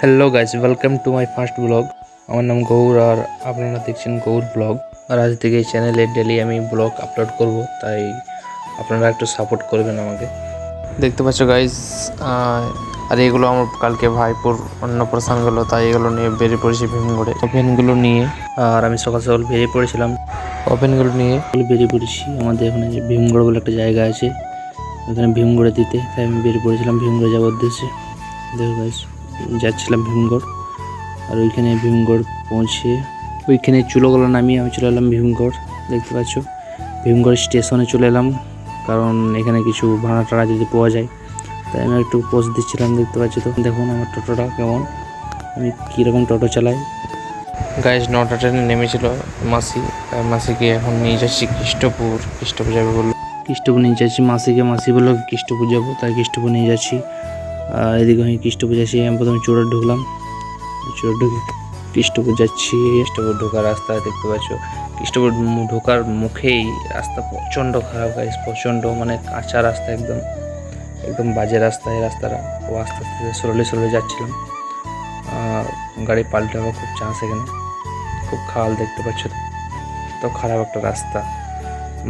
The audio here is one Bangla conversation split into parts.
Hello guys, welcome to my first blog. আমার নাম গৌর আর আপনারা দেখছেন গৌর ব্লগ। আর আজ থেকে এই চ্যানেলে ডেলি আমি ব্লগ আপলোড করব, তাই আপনারা একটু সাপোর্ট করবেন আমাকে। দেখতে পাচ্ছ গাইস, আর এগুলো আমার কালকে ভাইপুর অন্নপ্রাশন গেলো, তাই এগুলো নিয়ে বেরিয়ে পড়েছি ভীমগড়ে। ওভেনগুলো নিয়ে আর আমি সকাল সকাল বেরিয়ে পড়েছিলাম ওভেনগুলো নিয়ে বেরিয়ে পড়েছি। আমাদের এখানে যে ভীমগড় বলে একটা জায়গা আছে, ওখানে ভীমগড়ে দিতে, তাই আমি বেরিয়ে পড়েছিলাম ভীমগড়ে যাওয়ার উদ্দেশ্যে। দেখো গাইস, যাচ্ছিলাম ভীমগড়। আর ওইখানে ভীমগড় পৌঁছে ওইখানে চুলোগুলো নামিয়ে আমি চলে এলাম ভীমগড়। দেখতে পাচ্ছ, ভীমগড় স্টেশনে চলে এলাম, কারণ এখানে কিছু ভাড়া টাড়া যদি পাওয়া যায়, তাই আমি একটু পোস্ট দিচ্ছিলাম। দেখতে পাচ্ছি তো, দেখুন আমার টোটোটা কেমন, আমি কীরকম টোটো চালাই। গাইজ 9টা ট্রেনে নেমেছিল মাসিকে এখন নিয়ে যাচ্ছি কৃষ্টপুর যাবে বললো। কৃষ্টপুর নিয়ে যাচ্ছি মাসিকে, মাসি বললো কৃষ্টপুর যাবো, তাই কৃষ্টপুর নিয়ে যাচ্ছি। এদিকে আমি কৃষ্টপুর যাচ্ছি। আমি প্রথমে চোরা ঢুকলাম, চোরা ঢুকে কৃষ্টপুর যাচ্ছি। কৃষ্টপুর ঢোকার রাস্তা দেখতে পাচ্ছ, কৃষ্টপুর ঢোকার মুখেই রাস্তা প্রচণ্ড খারাপ গাইস, প্রচণ্ড মানে কাঁচা রাস্তা, একদম একদম বাজে রাস্তা। এই রাস্তাটা ও আস্তে আস্তে স্লোলি যাচ্ছিলাম। গাড়ি পাল্টে হওয়ার খুব চান্স এখানে, খুব খাল দেখতে পাচ্ছ তো, খারাপ একটা রাস্তা।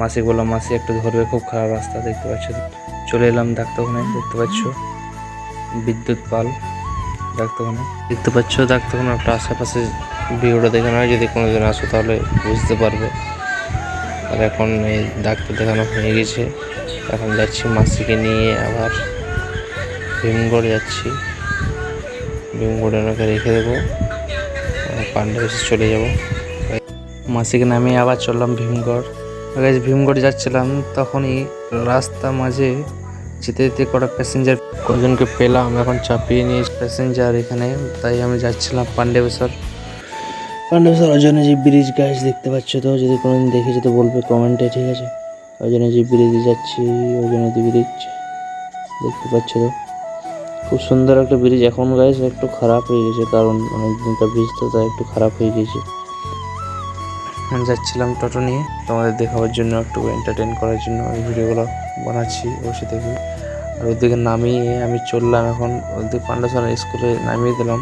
মাসি বললাম মাসি একটু ধরবে, খুব খারাপ রাস্তা দেখতে পাচ্ছ। চলে এলাম ডাক্তারখানায়, দেখতে পাচ্ছ বিদ্যুৎ পাল ডাক্তারখানা। দেখতে পাচ্ছ ডাক্তারখানা একটা আশেপাশে ভিউটা দেখানো হয়, যদি কোনোদিন আসো তাহলে বুঝতে পারবে। আর এখন এই ডাক্তার দেখানো হয়ে গেছে, এখন যাচ্ছি মাসিকে নিয়ে আবার ভীমগড় যাচ্ছি। ভীমগড়ে ওনাকে রেখে দেবো, পান্ডাবেশে চলে যাব। মাসিকে নামিয়ে আবার চললাম ভীমগড়। ভীমগড় যাচ্ছিলাম, তখনই রাস্তা মাঝে যেতে যেতে কটা প্যাসেঞ্জার কজনকে পেলাম, এখন চাপিয়ে নিয়ে প্যাসেঞ্জার এখানে, তাই আমি যাচ্ছিলাম পান্ডবেশ্বর অজয়নদী ব্রিজ। গাইজ দেখতে পাচ্ছ তো, যদি কোনোদিন দেখেছি তো বলবে কমেন্টে, ঠিক আছে? অজয়নদী ব্রিজে যাচ্ছি, অজয়নদী ব্রিজ দেখতে পাচ্ছ তো, খুব সুন্দর একটা ব্রিজ। এখন গাইজ একটু খারাপ হয়ে গেছে, কারণ অনেকদিনকার ব্রিজ তো, তাই একটু খারাপ হয়ে গেছে। যাচ্ছিলাম টোটো নিয়ে, তোমাদের দেখাবার জন্য, একটু এন্টারটেন করার জন্য এই ভিডিওগুলো বানাচ্ছি, অবশ্যই দেখবি। আর ওদিকে নামিয়ে আমি চললাম, এখন ওদিকে পান্ডবেশ্বর স্কুলে নামিয়ে দিলাম,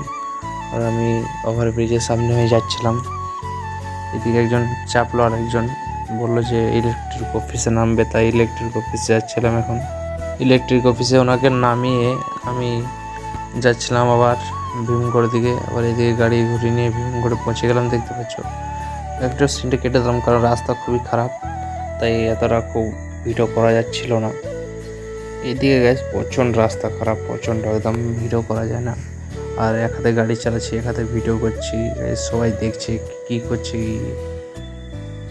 আর আমি ওভারব্রিজের সামনে হয়ে যাচ্ছিলাম। এদিকে একজন চাপলো, আর একজন বললো যে ইলেকট্রিক অফিসে নামবে, তাই ইলেকট্রিক অফিসে যাচ্ছিলাম। এখন ইলেকট্রিক অফিসে ওনাকে নামিয়ে আমি যাচ্ছিলাম আবার ভীমগড়ের দিকে। আবার এদিকে গাড়ি ঘুরিয়ে নিয়ে ভীমগড়ে পৌঁছে গেলাম। দেখতে পাচ্ছ, একটু সিনটা কেটে দিলাম, কারণ রাস্তা খুবই খারাপ, তাই এতটা খুব ভিডিও করা যাচ্ছিল না। এদিকে গ্যাস প্রচণ্ড রাস্তা খারাপ, প্রচণ্ড একদম ভিডিও করা যায় না। আর এক হাতে গাড়ি চালাচ্ছি, এক হাতে ভিডিও করছি, সবাই দেখছে কী করছি,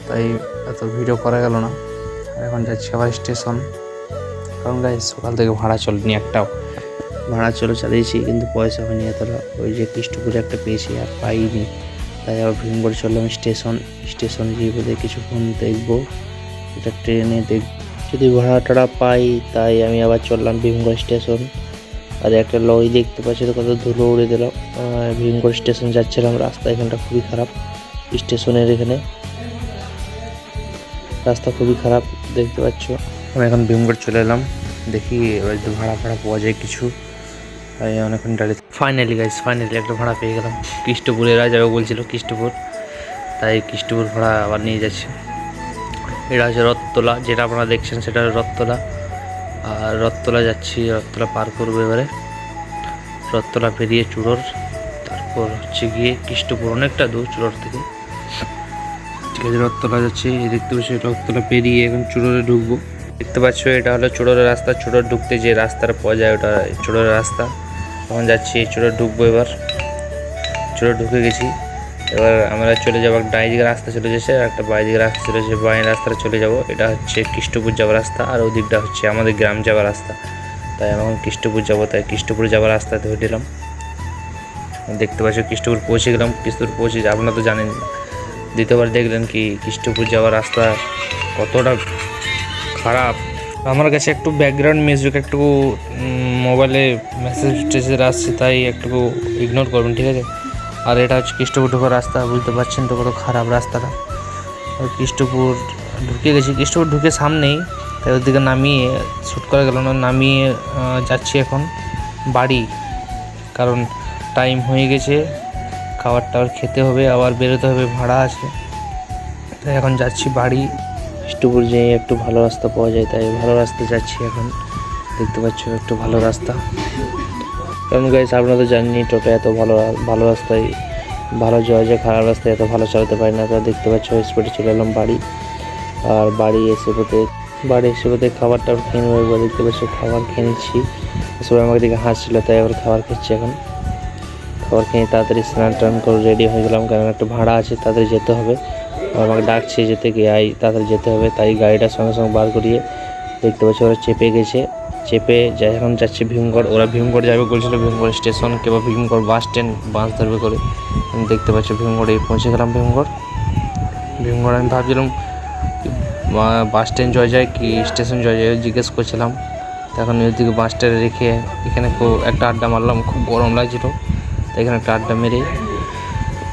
তাই এত ভিডিও করা গেল না। এখন যাচ্ছি আবার স্টেশন, কারণ গাইজ সকাল থেকে ভাড়া চলেনি একটাও। ভাড়া চালিয়েছি, কিন্তু পয়সা হয়নি এতটা। ওই যে কৃষ্টপুরে একটা পেয়েছি, আর পাইনি, তাই আবার ভীমগড় চললাম স্টেশন গিয়ে বোধ কিছুক্ষণ দেখবো, এটা ট্রেনে যদি ভাড়া টাড়া পাই, তাই আমি আবার চললাম ভীমগড় স্টেশন। আর একটা লরি দেখতে পাচ্ছি তো, কত ধুলো উড়ে দিল। ভীমগড় স্টেশন যাচ্ছিলাম, রাস্তা এখানটা খুবই খারাপ, স্টেশনের এখানে রাস্তা খুবই খারাপ দেখতে পাচ্ছ। আমি এখন ভীমগড় চলে এলাম, দেখি এবার যদি ভাড়া পাওয়া যায় কিছু, তাই অনেকক্ষণ দাঁড়িয়ে। ফাইনালি একটা ভাড়া পেয়ে গেলাম। কৃষ্টপুরে এরা যাবে বলছিল, কৃষ্টপুর, তাই কৃষ্টপুর ভাড়া আবার নিয়ে যাচ্ছে। এটা হচ্ছে রথতলা, যেটা আপনারা দেখছেন সেটা রথতলা। আর রথতলা যাচ্ছি, রথতলা পার করবো এবারে। রথতলা পেরিয়ে চুড়োর, তারপর হচ্ছে গিয়ে কৃষ্টপুর, অনেকটা দূর চুড়োর থেকে। ঠিক আছে, রথতলা যাচ্ছি, দেখতে পাচ্ছি রথতলা পেরিয়ে এখন চুড়োরে ঢুকবো। দেখতে পাচ্ছ, এটা হলো চুড়োরের রাস্তা। চুড়োর ঢুকতে যে রাস্তাটা পাওয়া যায়, ওটা চুড়োরের রাস্তা। এখন যাচ্ছি চুড়োর ঢুকবো। এবার চুড়োর ঢুকে গেছি, এবার আমরা চলে যাবো। একটা ডাইন দিকে রাস্তা চলে যাচ্ছে, আর একটা বাই দিকে রাস্তা চলে যাচ্ছে। বাই রাস্তাটা চলে যাব, এটা হচ্ছে কৃষ্টপুর যাওয়ার রাস্তা, আর ওই দিকটা হচ্ছে আমাদের গ্রাম যাওয়ার রাস্তা। তাই আমি এখন কৃষ্টপুর যাবো, তাই কৃষ্টপুর যাওয়ার রাস্তাতে ধরে দিলাম। দেখতে পাচ্ছ কৃষ্টপুর পৌঁছে গেলাম। কৃষ্টপুর পৌঁছে, আপনারা তো জানেন, দ্বিতীয়বার দেখলেন কি কৃষ্টপুর যাওয়ার রাস্তা কতটা খারাপ। আমার কাছে একটু ব্যাকগ্রাউন্ড মিউজিক, একটু মোবাইলে মেসেজ আসছে, তাই একটু ইগনোর করবেন, ঠিক আছে? আর এটা হচ্ছে কৃষ্টপুর ঢোকার রাস্তা, বুঝতে পারছেন তো কত খারাপ রাস্তাটা। কৃষ্টপুর ঢুকে গেছি, কৃষ্টপুর ঢুকে সামনেই, তাই ওদিকে নামিয়ে শ্যুট করা গেল না, নামিয়ে যাচ্ছি এখন বাড়ি, কারণ টাইম হয়ে গেছে, খাবার টাবার খেতে হবে, আবার বেরোতে হবে, ভাড়া আছে। তাই এখন যাচ্ছি বাড়ি। বিষ্টুপুর যেয়ে একটু ভালো রাস্তা পাওয়া যায়, তাই ভালো রাস্তা যাচ্ছি এখন। দেখতে পাচ্ছ একটু ভালো রাস্তা। কারণ গাইস আপনারা তো জানেনই টোটো এত ভালো রাস্তায় ভালো যাওয়া যায়, খারাপ রাস্তায় এত ভালো চালাতে পারি না। তো দেখতে পাচ্ছ স্পিডে চলে এলাম বাড়ি। আর বাড়ি এসে পথে খাবার টাবার খেয়ে নেবো। একবার দেখতে পাচ্ছ খাবার খেয়ে নিচ্ছি। সবাই আমাকে দিকে হাসছিল, তাই আবার খাবার খেয়েছি এখন। খাবার খেয়ে তাড়াতাড়ি স্নান টান করে রেডি হয়ে গেলাম, কারণ একটু ভাড়া আছে, তাড়াতাড়ি যেতে হবে। আমাকে ডাকছে যেতে গিয়ে তাড়াতাড়ি যেতে হবে, তাই গাড়িটার সঙ্গে সঙ্গে বার করিয়ে দেখতে পাচ্ছি ওরা চেপে গেছে। এখন যাচ্ছে ভীমগড়। ওরা ভীমগড় যাবে বলছিল, ভীমগড় স্টেশন কিংবা ভীমগড় বাস স্ট্যান্ড, বাস ধরবে করে। আমি দেখতে পাচ্ছি ভীমগড়ে পৌঁছে গেলাম। ভীমগড় আমি ভাবছিলাম বাস স্ট্যান্ড যাওয়া যায় কি স্টেশন যাওয়া যায়, জিজ্ঞেস করছিলাম। তো এখন ওইদিকে বাস স্ট্যান্ডে রেখে এখানে একটা আড্ডা মারলাম, খুব গরম লাগছিল। তো এখানে একটা আড্ডা মেরে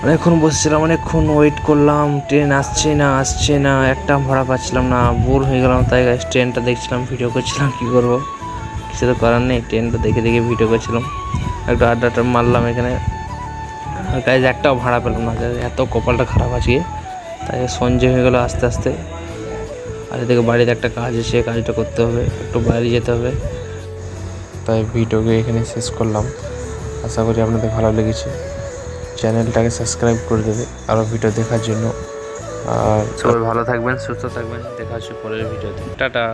অনেকক্ষণ বসেছিলাম, অনেকক্ষণ ওয়েট করলাম। ট্রেন আসছে না, একটা ভাড়া পাচ্ছিলাম না, বোর হয়ে গেলাম। তাই ট্রেনটা দেখছিলাম, ভিডিও করছিলাম। কী করবো, কিছু তো করার নেই, ট্রেনটা দেখে ভিডিও করছিলাম। একটা আড্ডাটা মারলাম এখানে। আর গাইজ একটাও ভাড়া পেলাম না, এত কপালটা খারাপ আজকে। তাই সঞ্জয় হয়ে গেলো আস্তে আস্তে। আর এদিকে বাড়িতে একটা কাজ এসে কাজটা করতে হবে, একটু বাইরে যেতে হবে। তাই ভিডিওকে এখানে শেষ করলাম। আশা করি আপনাদের ভালো লেগেছে। চ্যানেলটাকে সাবস্ক্রাইব করে দেবে আরও ভিডিও দেখার জন্য। আর সবাই ভালো থাকবেন, সুস্থ থাকবেন। দেখা হচ্ছে পরের ভিডিওতে। টাটা।